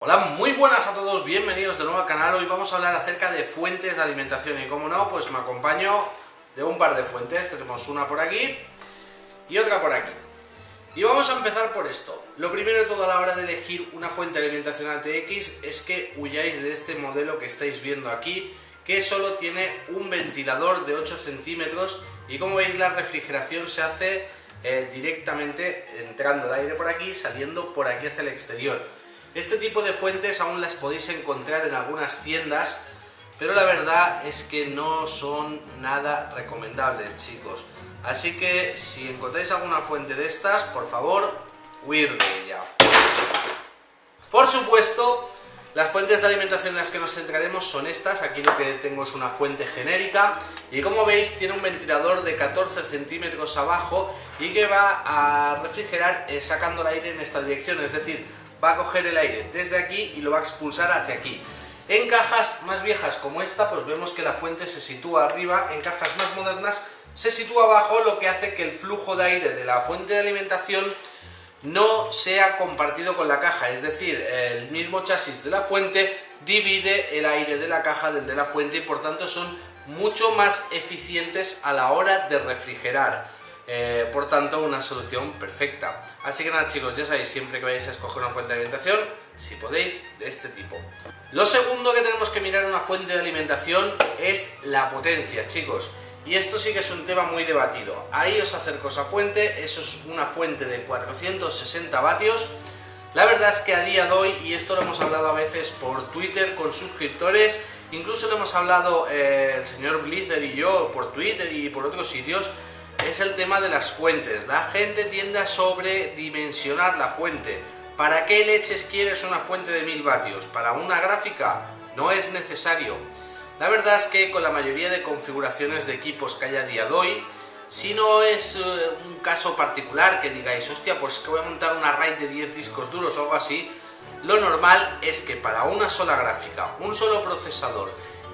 Hola, muy buenas a todos, bienvenidos de nuevo al canal. Hoy vamos a hablar acerca de fuentes de alimentación y como no, pues me acompaño de un par de fuentes. Tenemos una por aquí y otra por aquí. Y vamos a empezar por esto. Lo primero de todo a la hora de elegir una fuente de alimentación ATX es que huyáis de este modelo que estáis viendo aquí, que solo tiene un ventilador de 8 centímetros y como veis la refrigeración se hace directamente entrando el aire por aquí, saliendo por aquí hacia el exterior. Este tipo de fuentes aún las podéis encontrar en algunas tiendas, pero la verdad es que no son nada recomendables, chicos. Así que si encontráis alguna fuente de estas, por favor, huir de ella. Por supuesto, las fuentes de alimentación en las que nos centraremos son estas. Aquí lo que tengo es una fuente genérica y como veis tiene un ventilador de 14 centímetros abajo y que va a refrigerar sacando el aire en esta dirección, es decir, va a coger el aire desde aquí y lo va a expulsar hacia aquí. En cajas más viejas como esta, pues vemos que la fuente se sitúa arriba, en cajas más modernas se sitúa abajo, lo que hace que el flujo de aire de la fuente de alimentación no sea compartido con la caja, es decir, el mismo chasis de la fuente divide el aire de la caja del de la fuente y por tanto son mucho más eficientes a la hora de refrigerar. Por tanto, una solución perfecta. Así que nada, chicos, ya sabéis, siempre que vayáis a escoger una fuente de alimentación, si podéis, de este tipo. Lo segundo que tenemos que mirar en una fuente de alimentación es la potencia, chicos. Y esto sí que es un tema muy debatido. Ahí os acerco esa fuente, eso es una fuente de 460 vatios. La verdad es que a día de hoy, y esto lo hemos hablado a veces por Twitter con suscriptores, incluso lo hemos hablado el señor Blizzer y yo por Twitter y por otros sitios, es el tema de las fuentes. La gente tiende a sobredimensionar la fuente. ¿Para qué leches quieres una fuente de 1000 vatios? ¿Para una gráfica? No es necesario. La verdad es que con la mayoría de configuraciones de equipos que hay a día de hoy, si no es un caso particular que digáis, hostia, pues que voy a montar una RAID de 10 discos duros o algo así, lo normal es que para una sola gráfica, un solo procesador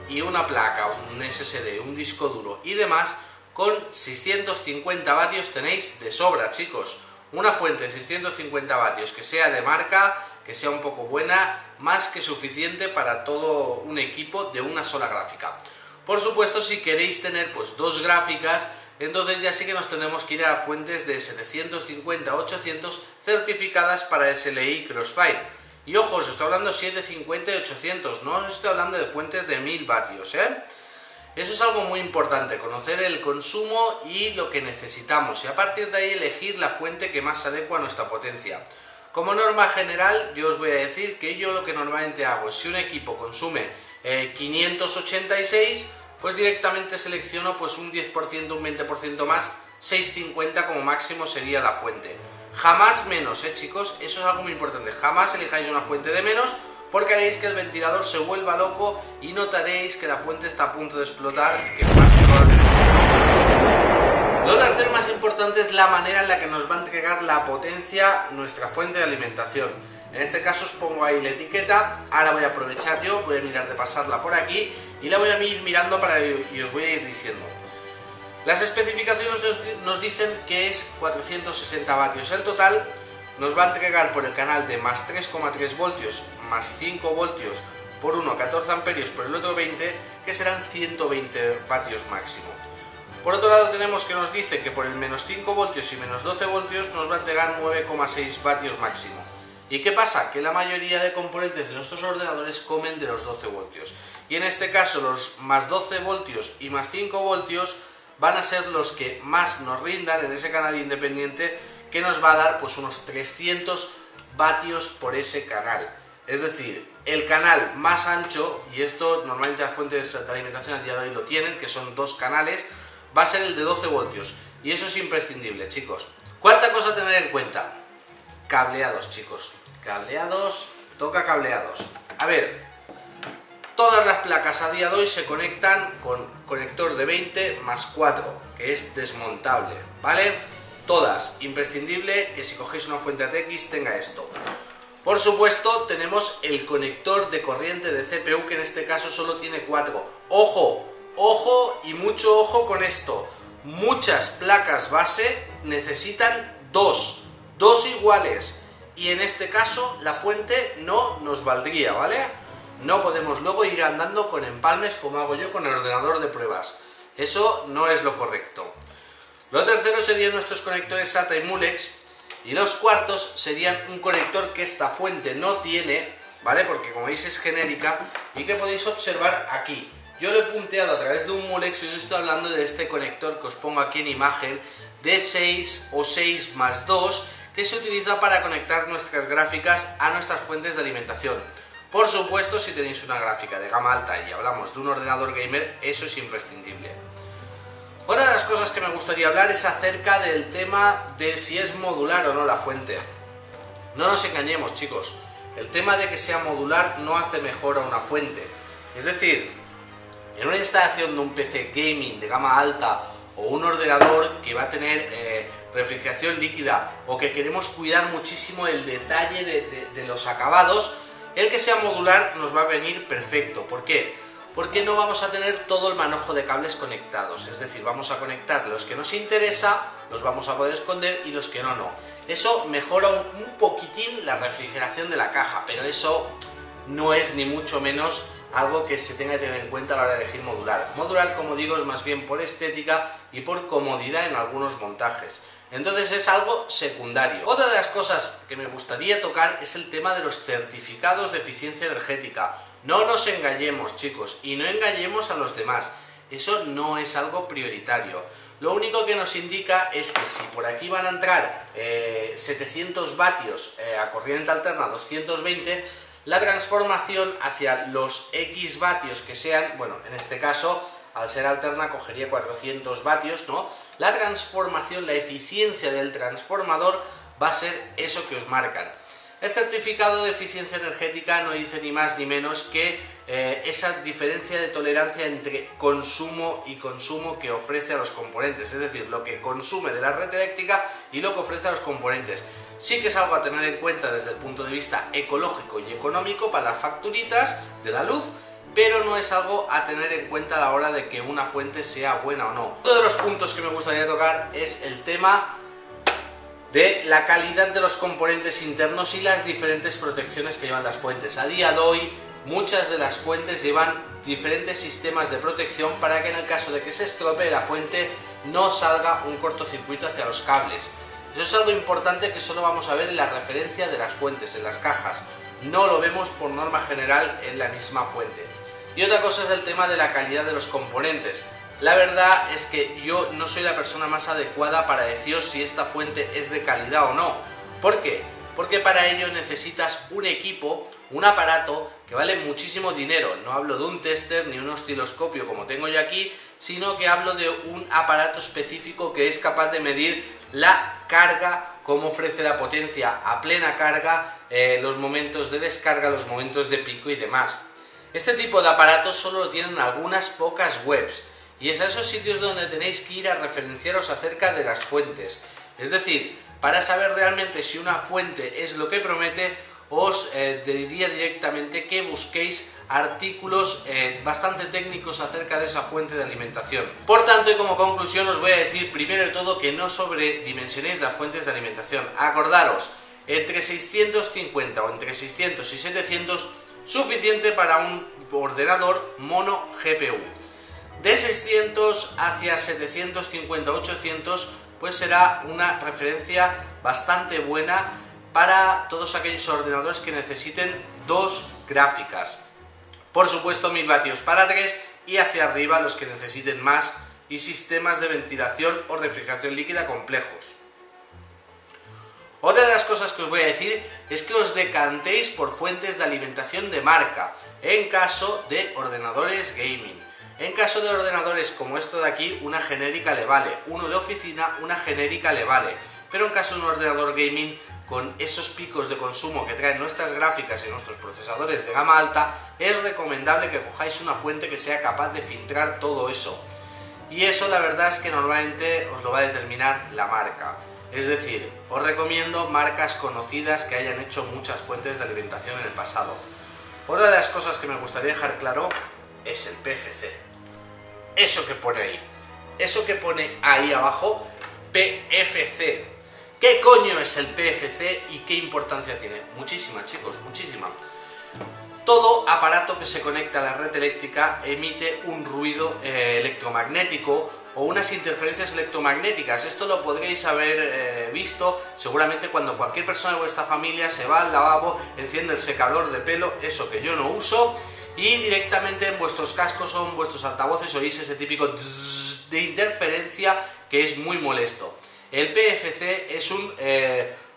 y una placa, un SSD, un disco duro y demás, con 650 vatios tenéis de sobra, chicos. Una fuente de 650 vatios que sea de marca, que sea un poco buena, más que suficiente para todo un equipo de una sola gráfica. Por supuesto, si queréis tener pues dos gráficas, entonces ya sí que nos tenemos que ir a fuentes de 750-800 certificadas para SLI Crossfire. Y ojo, os estoy hablando de 750 y 800, no os estoy hablando de fuentes de 1000 vatios, Eso es algo muy importante, conocer el consumo y lo que necesitamos y a partir de ahí elegir la fuente que más se adecua a nuestra potencia. Como norma general, yo os voy a decir que yo lo que normalmente hago es si un equipo consume 586, pues directamente selecciono pues un 10%, un 20% más, 650 como máximo sería la fuente. Jamás menos, chicos, eso es algo muy importante, jamás elijáis una fuente de menos, porque haréis que el ventilador se vuelva loco y notaréis que la fuente está a punto de explotar, que más probablemente es lo que pasa. Lo tercero más importante es la manera en la que nos va a entregar la potencia nuestra fuente de alimentación. En este caso os pongo ahí la etiqueta, ahora voy a aprovechar yo, voy a mirar de pasarla por aquí y la voy a ir mirando y os voy a ir diciendo. Las especificaciones nos dicen que es 460 vatios el total. Nos va a entregar por el canal de más 3,3 voltios, más 5 voltios por uno 14 amperios por el otro 20, que serán 120 vatios máximo. Por otro lado tenemos que nos dice que por el menos 5 voltios y menos 12 voltios nos va a entregar 9,6 vatios máximo. ¿Y qué pasa? Que la mayoría de componentes de nuestros ordenadores comen de los 12 voltios. Y en este caso los más 12 voltios y más 5 voltios van a ser los que más nos rindan en ese canal independiente, que nos va a dar pues unos 300 vatios por ese canal. Es decir, el canal más ancho, y esto normalmente las fuentes de alimentación a día de hoy lo tienen, que son dos canales, va a ser el de 12 voltios. Y eso es imprescindible, chicos. Cuarta cosa a tener en cuenta, cableados, chicos. Cableados, toca cableados. A ver, todas las placas a día de hoy se conectan con conector de 20 más 4, que es desmontable, ¿vale? Todas, imprescindible que si cogéis una fuente ATX tenga esto. Por supuesto tenemos el conector de corriente de CPU, que en este caso solo tiene 4. ¡Ojo! ¡Ojo! Y mucho ojo con esto. Muchas placas base necesitan dos iguales. y en este caso la fuente no nos valdría, ¿vale? No podemos luego ir andando con empalmes como hago yo con el ordenador de pruebas. Eso no es lo correcto. Lo tercero serían nuestros conectores SATA y Mulex, y los cuartos serían un conector que esta fuente no tiene, ¿vale? Porque como veis es genérica y que podéis observar aquí. Yo lo he punteado a través de un Mulex y os estoy hablando de este conector que os pongo aquí en imagen de 6 o 6+2 que se utiliza para conectar nuestras gráficas a nuestras fuentes de alimentación. Por supuesto, si tenéis una gráfica de gama alta y hablamos de un ordenador gamer, eso es imprescindible. Otra de las cosas que me gustaría hablar es acerca del tema de si es modular o no la fuente. No nos engañemos, chicos, el tema de que sea modular no hace mejor a una fuente. Es decir, en una instalación de un PC gaming de gama alta o un ordenador que va a tener refrigeración líquida o que queremos cuidar muchísimo el detalle de los acabados, el que sea modular nos va a venir perfecto. ¿Por qué? Porque no vamos a tener todo el manojo de cables conectados, es decir, vamos a conectar los que nos interesa, los vamos a poder esconder y los que no, no. Eso mejora un poquitín la refrigeración de la caja, pero eso no es ni mucho menos algo que se tenga que tener en cuenta a la hora de elegir modular. Modular, como digo, es más bien por estética y por comodidad en algunos montajes. Entonces es algo secundario. Otra de las cosas que me gustaría tocar es el tema de los certificados de eficiencia energética. No nos engañemos, chicos, y no engañemos a los demás. Eso no es algo prioritario. Lo único que nos indica es que si por aquí van a entrar 700 vatios a corriente alterna 220, la transformación hacia los X vatios que sean, bueno, en este caso, al ser alterna cogería 400 vatios, ¿no? La transformación, la eficiencia del transformador va a ser eso que os marcan. El certificado de eficiencia energética no dice ni más ni menos que esa diferencia de tolerancia entre consumo y consumo que ofrece a los componentes, es decir, lo que consume de la red eléctrica y lo que ofrece a los componentes. Sí que es algo a tener en cuenta desde el punto de vista ecológico y económico para las facturitas de la luz, pero no es algo a tener en cuenta a la hora de que una fuente sea buena o no. Uno de los puntos que me gustaría tocar es el tema de la calidad de los componentes internos y las diferentes protecciones que llevan las fuentes. A día de hoy, muchas de las fuentes llevan diferentes sistemas de protección para que en el caso de que se estropee la fuente no salga un cortocircuito hacia los cables. Eso es algo importante que solo vamos a ver en la referencia de las fuentes, en las cajas. No lo vemos por norma general en la misma fuente. Y otra cosa es el tema de la calidad de los componentes. La verdad es que yo no soy la persona más adecuada para deciros si esta fuente es de calidad o no. ¿Por qué? Porque para ello necesitas un equipo, un aparato que vale muchísimo dinero. No hablo de un tester ni un osciloscopio como tengo yo aquí, sino que hablo de un aparato específico que es capaz de medir la carga, cómo ofrece la potencia a plena carga, los momentos de descarga, los momentos de pico y demás. Este tipo de aparatos solo lo tienen algunas pocas webs y es a esos sitios donde tenéis que ir a referenciaros acerca de las fuentes. Es decir, para saber realmente si una fuente es lo que promete, os diría directamente que busquéis artículos bastante técnicos acerca de esa fuente de alimentación. Por tanto, y como conclusión, os voy a decir primero de todo que no sobredimensionéis las fuentes de alimentación. Acordaros, entre 650 o entre 600 y 700 suficiente para un ordenador mono GPU. De 600 hacia 750 o 800 pues será una referencia bastante buena para todos aquellos ordenadores que necesiten dos gráficas. Por supuesto 1000 vatios para 3 y hacia arriba los que necesiten más y sistemas de ventilación o refrigeración líquida complejos. Otra de las cosas que os voy a decir es que os decantéis por fuentes de alimentación de marca en caso de ordenadores gaming. En caso de ordenadores como esto de aquí, una genérica le vale. Uno de oficina, una genérica le vale. Pero en caso de un ordenador gaming, con esos picos de consumo que traen nuestras gráficas y nuestros procesadores de gama alta, es recomendable que cojáis una fuente que sea capaz de filtrar todo eso. Y eso la verdad es que normalmente os lo va a determinar la marca. Es decir, os recomiendo marcas conocidas que hayan hecho muchas fuentes de alimentación en el pasado. Otra de las cosas que me gustaría dejar claro es el PFC. Eso que pone ahí. Eso que pone ahí abajo, PFC. ¿Qué coño es el PFC y qué importancia tiene? Muchísima, chicos, muchísima. Todo aparato que se conecta a la red eléctrica emite un ruido electromagnético o unas interferencias electromagnéticas. Esto lo podréis haber visto seguramente cuando cualquier persona de vuestra familia se va al lavabo, enciende el secador de pelo, eso que yo no uso, y directamente en vuestros cascos o en vuestros altavoces oís ese típico zzz de interferencia que es muy molesto. El PFC es un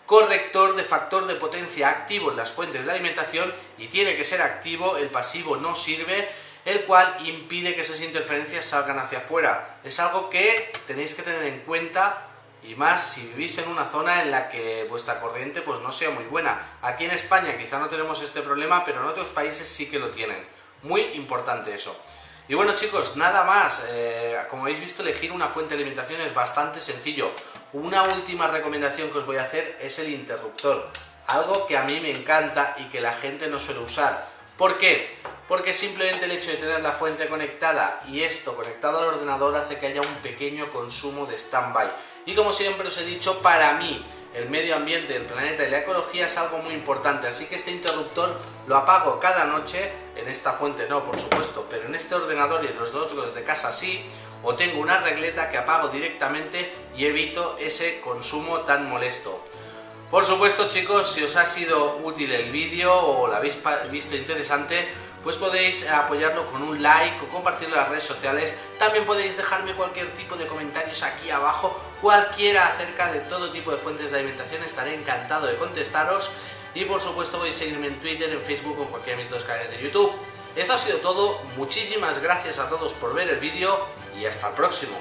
corrector de factor de potencia activo en las fuentes de alimentación y tiene que ser activo, el pasivo no sirve, el cual impide que esas interferencias salgan hacia afuera. Es algo que tenéis que tener en cuenta, y más si vivís en una zona en la que vuestra corriente pues no sea muy buena. Aquí en España quizá no tenemos este problema, pero en otros países sí que lo tienen. Muy importante eso. Y bueno, chicos, nada más. Como habéis visto, elegir una fuente de alimentación es bastante sencillo. Una última recomendación que os voy a hacer es el interruptor. Algo que a mí me encanta y que la gente no suele usar. ¿Por qué? Porque simplemente el hecho de tener la fuente conectada y esto conectado al ordenador hace que haya un pequeño consumo de stand-by. Y como siempre os he dicho, para mí el medio ambiente, el planeta y la ecología es algo muy importante, así que este interruptor lo apago cada noche, en esta fuente no, por supuesto, pero en este ordenador y en los otros de casa sí, o tengo una regleta que apago directamente y evito ese consumo tan molesto. Por supuesto, chicos, si os ha sido útil el vídeo o lo habéis visto interesante, pues podéis apoyarlo con un like o compartirlo en las redes sociales. También podéis dejarme cualquier tipo de comentarios aquí abajo, cualquiera acerca de todo tipo de fuentes de alimentación, estaré encantado de contestaros. Y por supuesto podéis seguirme en Twitter, en Facebook o en cualquiera de mis dos canales de YouTube. Esto ha sido todo, muchísimas gracias a todos por ver el vídeo y hasta el próximo.